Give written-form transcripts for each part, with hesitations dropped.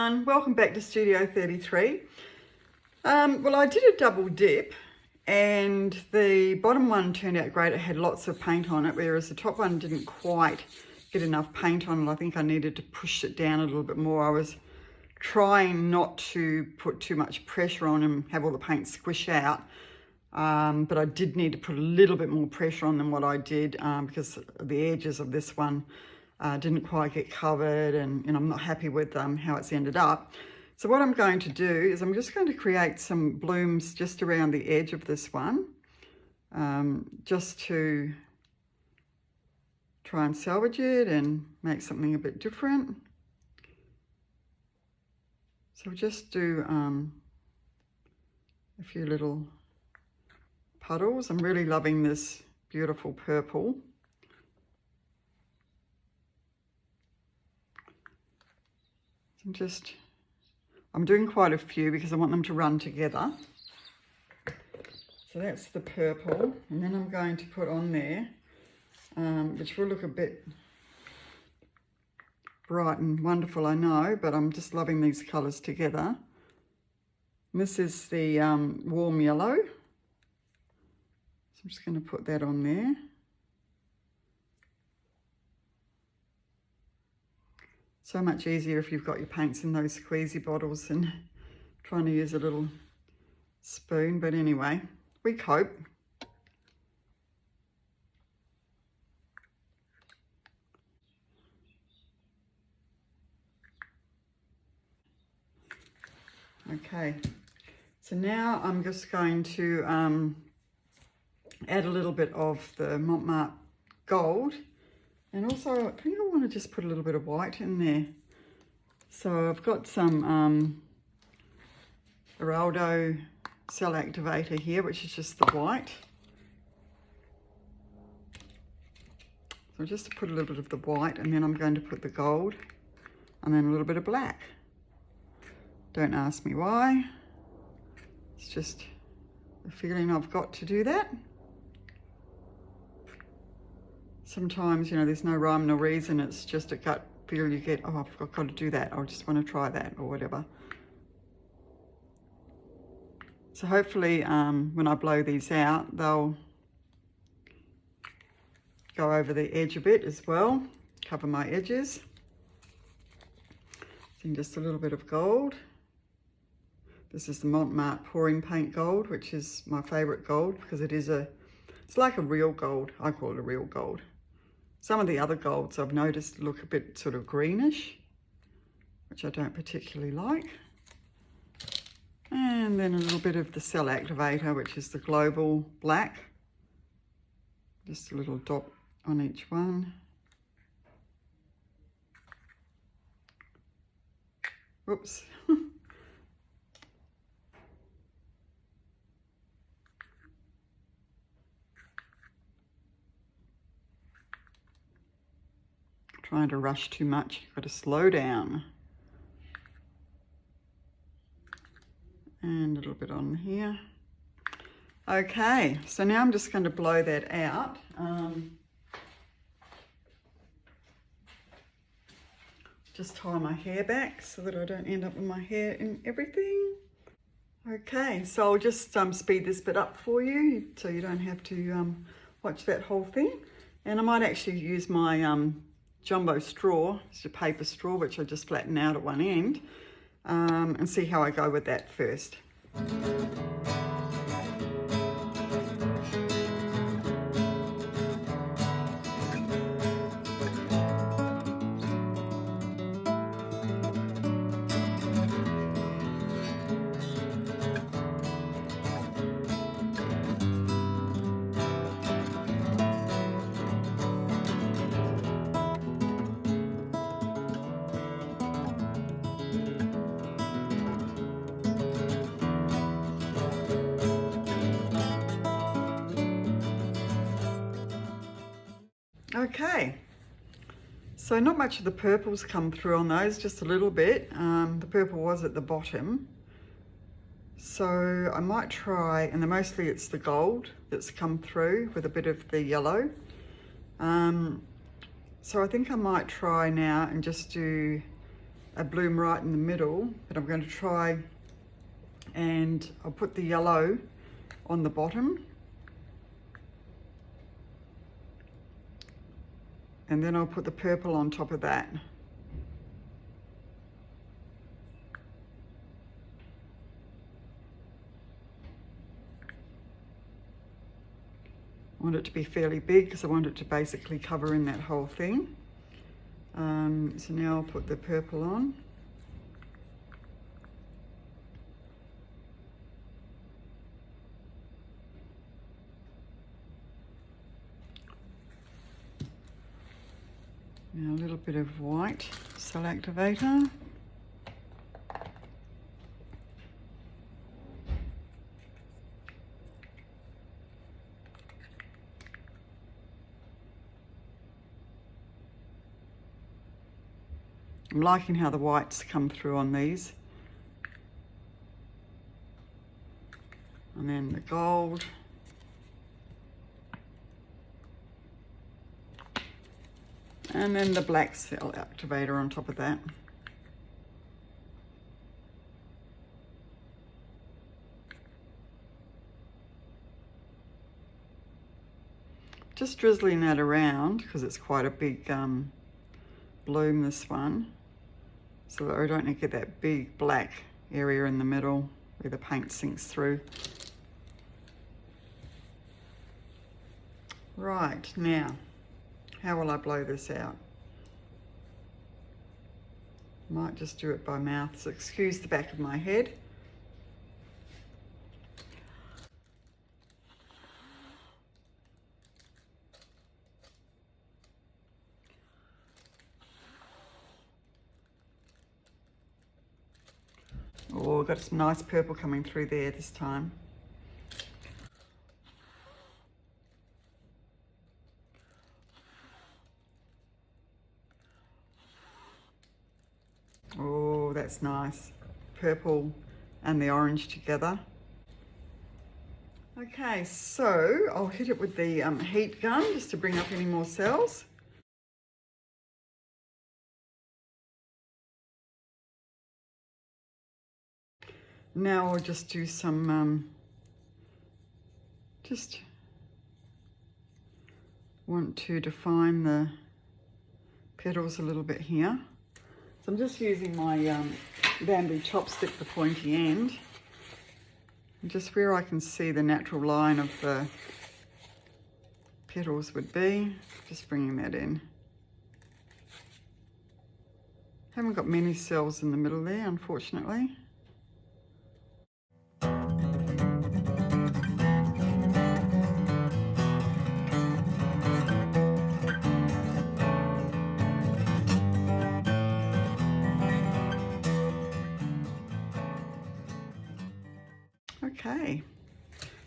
everyone, welcome back to Studio 33. Well, I did a double dip and the bottom one turned out great. It had lots of paint on it, whereas the top one didn't quite get enough paint on it. I think I needed to push it down a little bit more. I was trying not to put too much pressure on and have all the paint squish out, but I did need to put a little bit more pressure on than what I did because the edges of this one didn't quite get covered, and I'm not happy with how it's ended up. So what I'm going to do is I'm just going to create some blooms just around the edge of this one, just to try and salvage it and make something a bit different. So just do a few little puddles. I'm really loving this beautiful purple. I'm doing quite a few because I want them to run together. So that's the purple, and then I'm going to put on there, which will look a bit bright and wonderful, I know, but I'm just loving these colours together. And this is the warm yellow. So I'm just going to put that on there. So much easier if you've got your paints in those squeezy bottles than trying to use a little spoon. But anyway, we cope. Okay, so now I'm just going to add a little bit of the Mont gold. And also, I think I want to just put a little bit of white in there. So I've got some Eraldo cell activator here, which is just the white. So just to put a little bit of the white, and then I'm going to put the gold, and then a little bit of black. Don't ask me why. It's just a feeling I've got to do that. Sometimes, there's no rhyme nor reason. It's just a gut feel you get, oh, I've got to do that. I just want to try that or whatever. So hopefully when I blow these out, they'll go over the edge a bit as well, cover my edges. Then just a little bit of gold. This is the Mont pouring paint gold, which is my favourite gold because it's like a real gold. I call it a real gold. Some of the other golds I've noticed look a bit sort of greenish, which I don't particularly like. And then a little bit of the cell activator, which is the global black. Just a little dot on each one. Whoops. Trying to rush too much, you've got to slow down. And a little bit on here. Okay, so now I'm just going to blow that out. Just tie my hair back so that I don't end up with my hair in everything. Okay, so I'll just speed this bit up for you so you don't have to watch that whole thing. And I might actually use my jumbo straw, it's a paper straw, which I just flatten out at one end, and see how I go with that first. Okay, so not much of the purple's come through on those, just a little bit. The purple was at the bottom. So I might try, and mostly it's the gold that's come through with a bit of the yellow. So I think I might try now and just do a bloom right in the middle, but I'm going to try and I'll put the yellow on the bottom, and then I'll put the purple on top of that. I want it to be fairly big because I want it to basically cover in that whole thing. So now I'll put the purple on. Now a little bit of white cell activator. I'm liking how the whites come through on these. And then the gold. And then the black cell activator on top of that. Just drizzling that around because it's quite a big bloom, this one, so that I don't get that big black area in the middle where the paint sinks through. Right, now, how will I blow this out? Might just do it by mouth, so excuse the back of my head. Oh, got some nice purple coming through there this time. Oh, that's nice. Purple and the orange together. Okay, so I'll hit it with the heat gun just to bring up any more cells. Now I'll just do some, just want to define the petals a little bit here. So I'm just using my bamboo chopstick, the pointy end, and just where I can see the natural line of the petals would be, just bringing that in. Haven't got many cells in the middle there, unfortunately. Okay,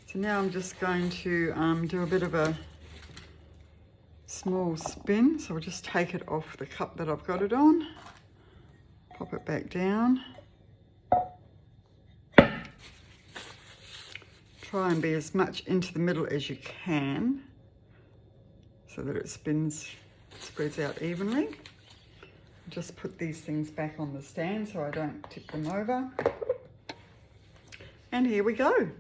so now I'm just going to do a bit of a small spin. So I'll just take it off the cup that I've got it on, pop it back down. Try and be as much into the middle as you can so that it spreads out evenly. Just put these things back on the stand so I don't tip them over. And here we go. Okay.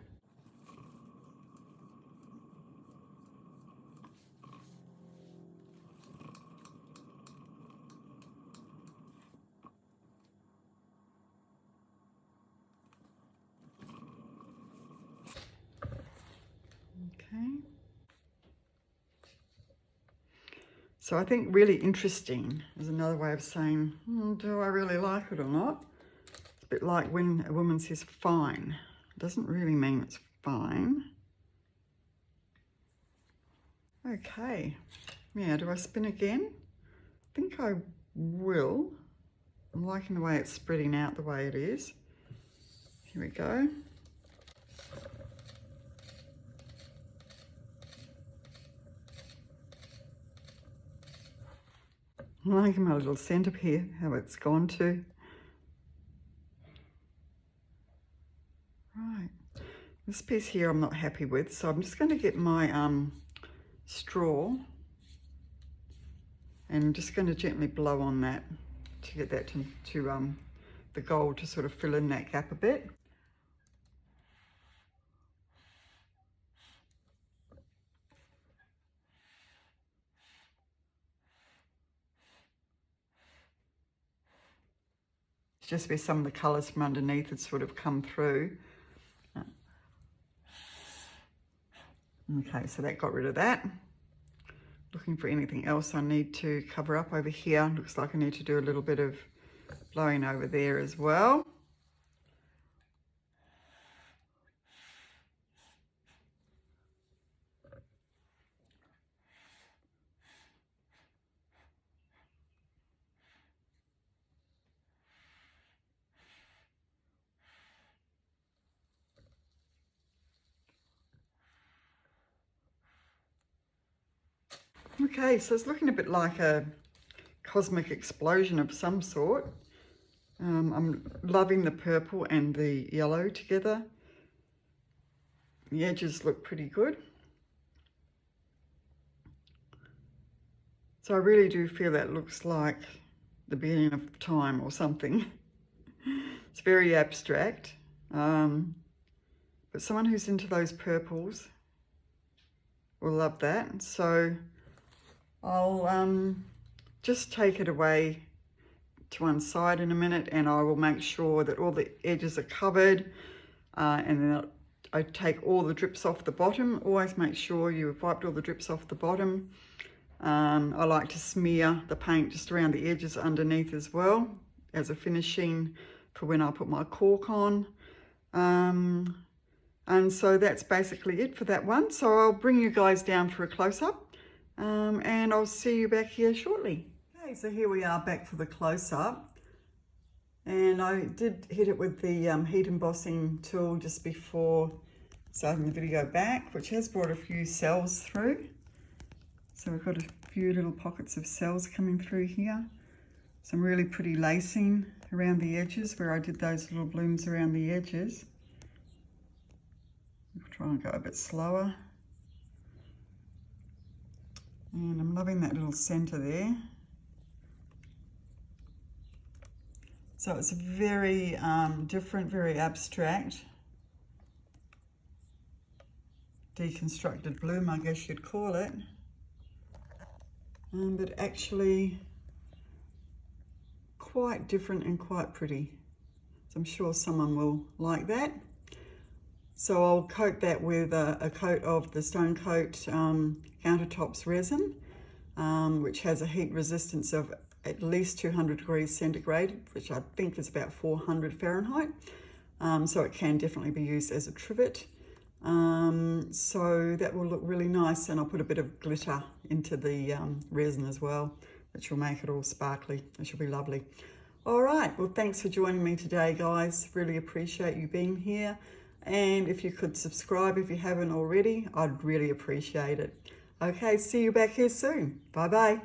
So I think really interesting is another way of saying, do I really like it or not? It's a bit like when a woman says fine. Doesn't really mean it's fine. Okay, yeah, do I spin again? I think I will. I'm liking the way it's spreading out the way it is. Here we go. I'm liking my little centre here, how it's gone to. Right, this piece here I'm not happy with, so I'm just going to get my straw and I'm just going to gently blow on that to get that to the gold to sort of fill in that gap a bit. It's just where some of the colours from underneath had sort of come through. Okay, so that got rid of that. Looking for anything else I need to cover up over here. Looks like I need to do a little bit of blowing over there as well. Okay, so it's looking a bit like a cosmic explosion of some sort. I'm loving the purple and the yellow together. The edges look pretty good. So I really do feel that looks like the beginning of time or something. It's very abstract. But someone who's into those purples will love that. So I'll just take it away to one side in a minute, and I will make sure that all the edges are covered, and then I take all the drips off the bottom. Always make sure you've wiped all the drips off the bottom. I like to smear the paint just around the edges underneath as well as a finishing for when I put my cork on. And so that's basically it for that one. So I'll bring you guys down for a close-up. And I'll see you back here shortly. Okay, so here we are back for the close-up, and I did hit it with the heat embossing tool just before starting the video back, which has brought a few cells through. So we've got a few little pockets of cells coming through here. Some really pretty lacing around the edges where I did those little blooms around the edges. I'll try and go a bit slower. And I'm loving that little center there. So it's a very different, very abstract, deconstructed bloom, I guess you'd call it. But actually quite different and quite pretty. So I'm sure someone will like that. So I'll coat that with a coat of the Stone Coat Countertops resin, which has a heat resistance of at least 200 degrees centigrade, which I think is about 400 Fahrenheit. So it can definitely be used as a trivet. So that will look really nice, and I'll put a bit of glitter into the resin as well, which will make it all sparkly, which will be lovely. All right, well, thanks for joining me today, guys. Really appreciate you being here. And if you could subscribe if you haven't already, I'd really appreciate it. Okay, see you back here soon. Bye-bye.